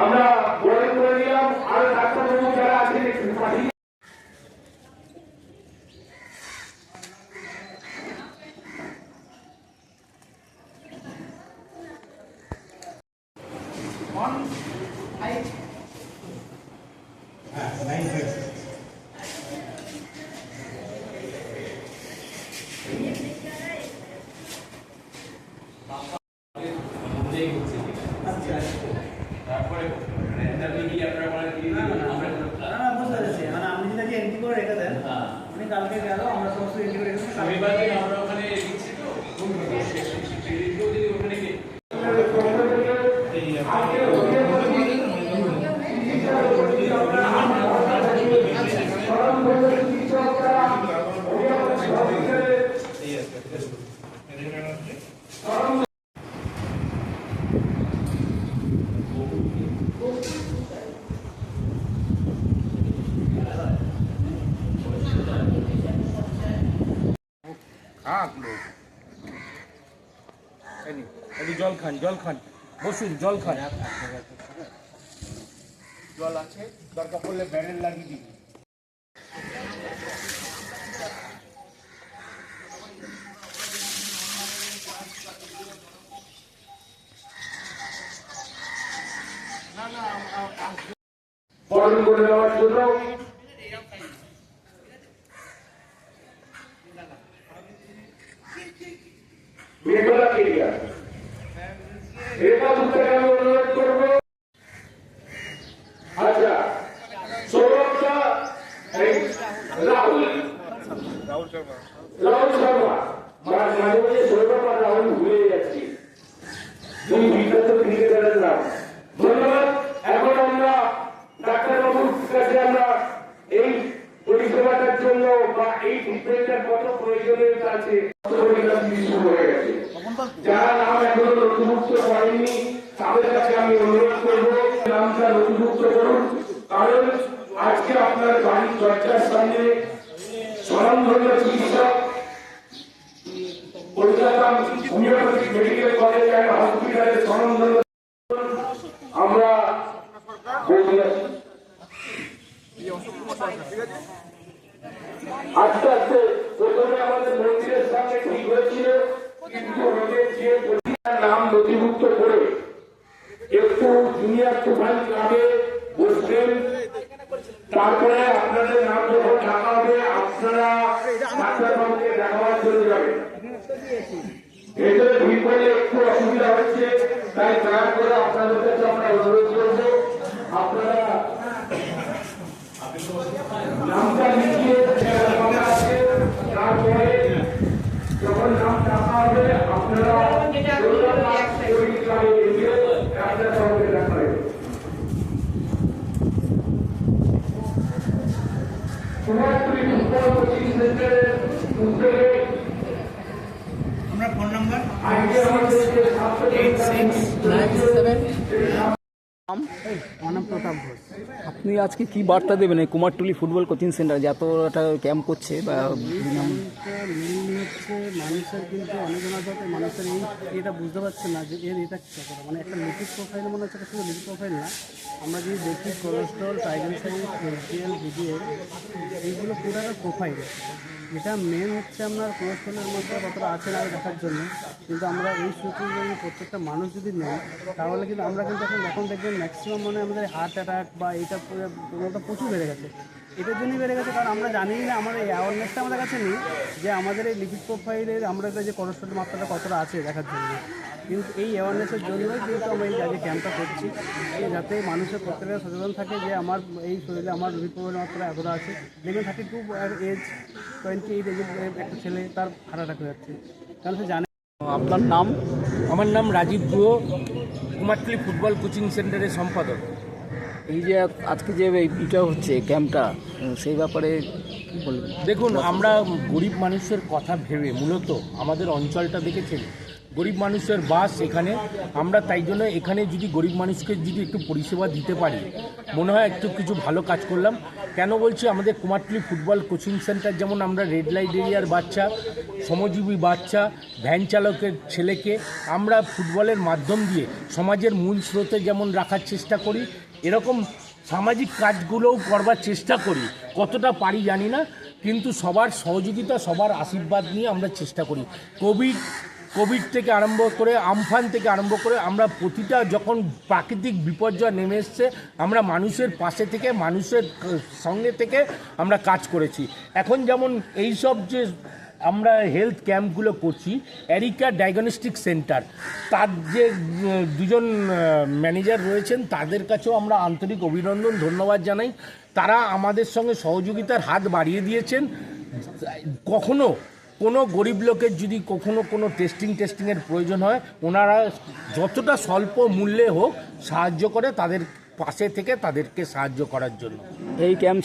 আমরা বলে করে দিলাম আর ডাক্তারবাবু যারা আছেন একটু পাঠিয়ে কালকে গেল আমরা সমস্ত এন্ট্রি করে রেখেছি শনিবার দিন আমরা ওখানে দিচ্ছি তো সেদিনকেও যদি ওখানে গিয়ে জল খান বসুন জল খান জল আছে দরকার পড়লে ব্যারেল লাগিয়ে দিবি বরণ করে দেওয়ার জন্য মেঘলা কেরিয়া এটা দুটো আমি অনুরোধ করবো আচ্ছা সৌরভটা রাহুল শর্মা মাঝে মাঝে সৌরভ আর রাহুল ভুলে যাচ্ছি দুই বিখ্যাত ক্রিকেটারের নাম ধন্যবাদ এখন আমরা ডাক্তারবাবুর কাছে আমরা এই পরিষেবাটার জন্য বা এই ট্রিটমেন্টের কত প্রয়োজনীয়তা আছে শুরু হয়ে গেছে যারা নাম এখনো নথিভুক্ত করেননি তাদের কাছে আমি অনুরোধ করবো নামটা নথিভুক্ত করুন কারণ আজকে আপনার বাড়ির দরজার সামনে স্বনামধন্য চিকিৎসক Kolkata homeopathic medical college and হসপিটালের স্বনামধন্য আমরা আস্তে আস্তে প্রথমে আমাদের মন্দিরের সামনে ঠিক হয়েছিল কিন্তু রোগের যে নাম নথিভুক্ত করে একটু জুনিয়র তুফান ক্লাবে বসবেন তারপরে আপনাদের নাম যখন ডাকা হবে আপনারা ডাক্তারবাবুকে দেখাবার জন্য যাবেন ভেতরে ভিড় করলে একটু অসুবিধা হচ্ছে তাই দয়া করে আপনাদের কাছে আমরা অনুরোধ করবো আপনারা নামটা লিখিয়ে তারপরে যখন নাম ডাকা হবে আপনারা আমরা ফোন নাম্বার আপনি আজকে কি বার্তা দেবেন এই কুমারটুলি ফুটবল কোচিং সেন্টার যে এতটা ক্যাম্প করছে বা হচ্ছে মানুষের কিন্তু অনেকজনের যাতে মানুষের এটা বুঝতে পারছে না যে এর এটা মানে একটা লিপিড প্রোফাইল মনে হচ্ছে শুধু লিপিড প্রোফাইল না আমরা যদি দেখি কোলেস্ট্রল ট্রাইগ্লিসারাইড এলডিএল ভিডিএল এইগুলো পুরো একটা প্রোফাইল এটা মেন হচ্ছে আপনার কোলেস্ট্রলের মধ্যে কতটা আছে না দেখার জন্য কিন্তু আমরা এই সূত্রে যদি প্রত্যেকটা মানুষ যদি নেয় তাহলে কিন্তু আমরা কিন্তু এখন দেখবেন ম্যাক্সিমাম মানে আমাদের হার্ট অ্যাটাক বা এইটা প্রচুর বেড়ে গেছে এটার জন্যই বেড়ে গেছে কারণ আমরা জানি না আমাদের এই অ্যাওয়ারনেসটা আমাদের কাছে নেই যে আমাদের এই লিপিড প্রোফাইলের আমরা যে কোলেস্ট্রলের মাত্রাটা কতটা আছে দেখার জন্য কিন্তু এই অ্যাওয়ারনেসের জন্যই কিন্তু আমরা এই যে ক্যাম্পটা করছি যাতে মানুষের প্রত্যেকটা সচেতন থাকে যে আমার এই শরীরে আমার লিপিড প্রোফাইলের মাত্রা এতটা আছে দেখবেন 32 এজ 28 এজের একটা ছেলে তার হার্ট অ্যাটাক হয়ে যাচ্ছে কারণ সে জানে। আপনার নাম? আমার নাম রাজীব গুহ, কুমারটুলি ফুটবল কোচিং সেন্টারের সম্পাদক। এই যে আজকে যে এটা হচ্ছে ক্যাম্পটা সেই ব্যাপারে কী বলবেন? দেখুন, আমরা গরিব মানুষের কথা ভেবে মূলত আমাদের অঞ্চলটা দেখেছেন গরিব মানুষের বাস এখানে। আমরা তাই জন্য এখানে যদি গরিব মানুষকে যদি একটু পরিষেবা দিতে পারি, মনে হয় একটু কিছু ভালো কাজ করলাম। কেন বলছি, আমাদের কুমারটুলি ফুটবল কোচিং সেন্টার যেমন আমরা রেড লাইট এরিয়ার বাচ্চা, শ্রমজীবী বাচ্চা, ভ্যান চালকের ছেলেকে আমরা ফুটবলের মাধ্যম দিয়ে সমাজের মূল স্রোতে যেমন রাখার চেষ্টা করি, এরকম সামাজিক কাজগুলোও করবার চেষ্টা করি। কতটা পারি জানি না, কিন্তু সবার সহযোগিতা, সবার আশীর্বাদ নিয়ে আমরা চেষ্টা করি। কোভিড থেকে আরম্ভ করে, আমফান থেকে আরম্ভ করে, আমরা প্রতিটা যখন প্রাকৃতিক বিপর্যয় নেমে এসছে, আমরা মানুষের পাশে থেকে, মানুষের সঙ্গে থেকে আমরা কাজ করেছি। এখন যেমন এই সব যে আমরা হেলথ ক্যাম্পগুলো করছি, এরিকা ডায়াগনস্টিক সেন্টার, তার যে দুজন ম্যানেজার রয়েছেন, তাদের কাছেও আমরা আন্তরিক অভিনন্দন, ধন্যবাদ জানাই। তারা আমাদের সঙ্গে সহযোগিতার হাত বাড়িয়ে দিয়েছেন। কখনো কোনো গরিব লোকের যদি কখনো কোনো টেস্টিংয়ের প্রয়োজন হয়, ওনারা যতটা স্বল্প মূল্যে হোক সাহায্য করে, তাদের পাশে থেকে তাদেরকে সাহায্য করার জন্য। এই ক্যাম্প